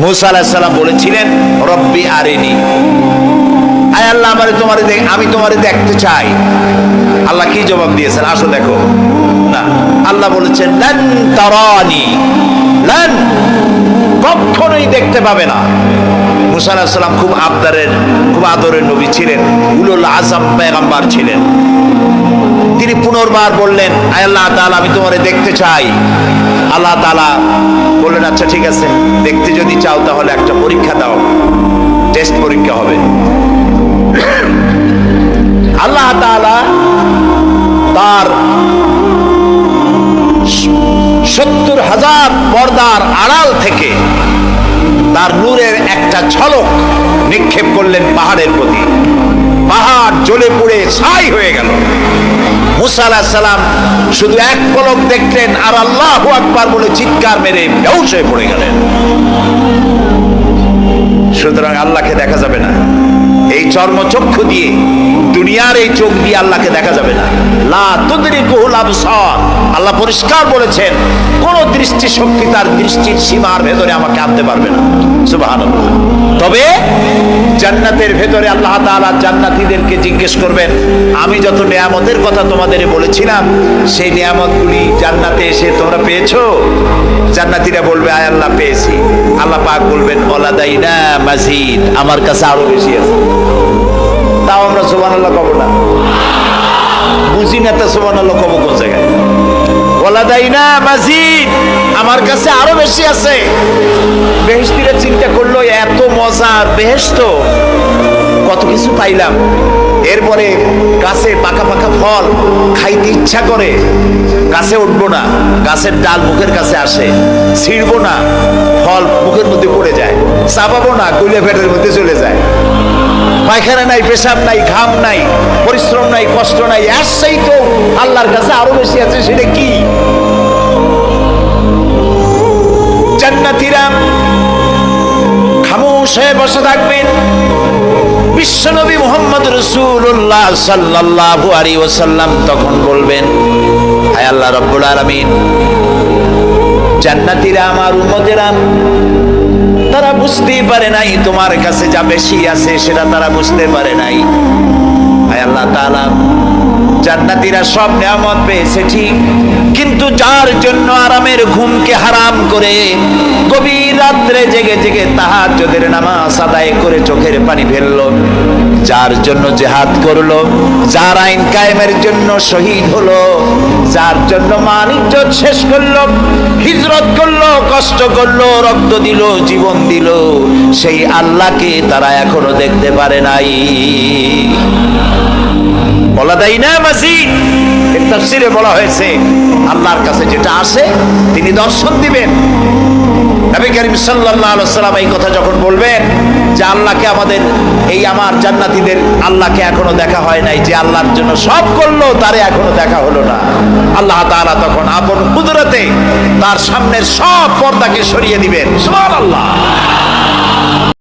মুসা আলাইহিস সালাম বলেছিলেন রব্বি আরিনি, আয় আল্লাহ আমি তোমারে দেখতে চাই। আল্লাহ কি জবাব দিয়েছেন? আসো দেখো না। আল্লাহ বলেছেন লান তারানি, লান, কখনোই দেখতে পাবে না। মুসা আলাইহিস সালাম খুব আদরের নবী ছিলেন, উলুল আযম পয়গম্বর ছিলেন। তিনি পুনর্বার বললেন আয় আল্লাহ তাআলা আমি তোমারে দেখতে চাই। আল্লাহ তাআলা বললেন আচ্ছা ঠিক আছে, দেখতে যদি চাও তাহলে একটা পরীক্ষা দাও, টেস্ট পরীক্ষা হবে। আল্লাহ তাআলা তার 70,000 পর্দার আড়াল থেকে তার নূরের একটা ঝলক নিক্ষেপ করলেন পাহাড়ের প্রতি। পাহাড় জ্বলে পুড়ে ছাই হয়ে গেল। মুসা আলাইহিস সালাম শুধু এক পলক দেখলেন আর আল্লাহু আকবার বলে চিৎকার মেরে বেহুশ হয়ে পড়ে গেলেন। সুতরাং আল্লাহকে দেখা যাবে না এই চর্মচক্ষু দিয়ে, দুনিয়ার এই চোখ দিয়ে আল্লাহকে দেখা যাবে না। লা তুদরিকুহুল আবসার, আল্লাহ পরিষ্কার বলেছেন কোন দৃষ্টি শক্তি তার দৃষ্টির সীমার ভেতরে আমাকে আনতে পারবে না। সুবহানাল্লাহ। তবে জান্নাতের ভেতরে আল্লাহ তাআলা জান্নাতীদেরকে জিজ্ঞেস করবেন, আমি যত নিয়ামতের কথা তোমাদের বলেছিলাম সেই নিয়ামতগুলি জান্নাতে এসে তোমরা পেয়েছো? জান্নাতীরা বলবে আয় আল্লাহ পেয়েছি। আল্লাহ পাক বলবেন ওয়ালাদাইনা মাজিদ, আমার কাছে আরো বেশি আছে। তাও আমরা সুবহানাল্লাহ কব না, বুঝি না তো সুবহানাল্লাহ কব কোন জায়গায়? ওয়ালাদাইনা মাজিদ, আমার কাছে আরো বেশি আছে। বেহেশতীরা চিন্তা করলো এত মজার বেহেশত, কত কিছু পাইলাম, এরপরে গাছে পাকা পাকা ফল খাইতে ইচ্ছা করে, গাছে উঠবো না, গাছের ডাল মুখের কাছে আসে, ছিঁড়বো না, ফল মুখের মধ্যে পড়ে যায়, চাবাবো না, গলে পেটের মধ্যে চলে যায়। পায়খানা নাই, পেশাব নাই, ঘাম নাই, পরিশ্রম নাই, কষ্ট নাই, এর সেই তো আল্লাহর কাছে আরো বেশি আছে। সেটা কি? জান্নাতীরা খামোশ হয়ে বসে থাকবেন। বিশ্বনবী মুহাম্মদ রাসূলুল্লাহ সাল্লাল্লাহু আলাইহি ওয়াসাল্লাম তখন বলবেন, হায় আল্লাহ রাব্বুল আলামিন, জান্নাতীরা আমার উম্মতেরা তারা বুঝতেই পারে নাই তোমার কাছে যা বেশি আছে সেটা তারা বুঝতে পারে নাই। হায় আল্লাহ তাআলা, জান্নাতীরা সব নিয়ামত পেয়েছে ঠিক, কিন্তু যার জন্য আরামের ঘুমকে হারাম করে গভীর রাত্রে জেগে জেগে তাহাজ্জুদের নামাজ আদায় করে চোখের পানি ফেললো, যার জন্য জিহাদ করলো, যার আইন কায়েমের জন্য শহীদ হলো, যার জন্য মান ইজ্জত শেষ করলো, হিজরত করলো, কষ্ট করলো, রক্ত দিল, জীবন দিল, সেই আল্লাহকে তারা এখনো দেখতে পারে নাই। ওয়ালাদাইনা মাজিদ, এর তাফসীরে বলা হয়েছে আল্লাহর কাছে যেটা আসে তিনি দর্শন দিবেন। নবী করিম সাল্লাল্লাহু আলাইহি ওয়াসাল্লাম এই কথা যখন বলবেন যে আল্লাহকে আমার জান্নাতীদের আল্লাহকে এখনো দেখা হয় নাই, যে আল্লাহর জন্য সব করলো তারে এখনো দেখা হলো না, আল্লাহ তাআলা তখন আপন কুদরতে তার সামনের সব পর্দাকে সরিয়ে দিবেন। সুবহানাল্লাহ।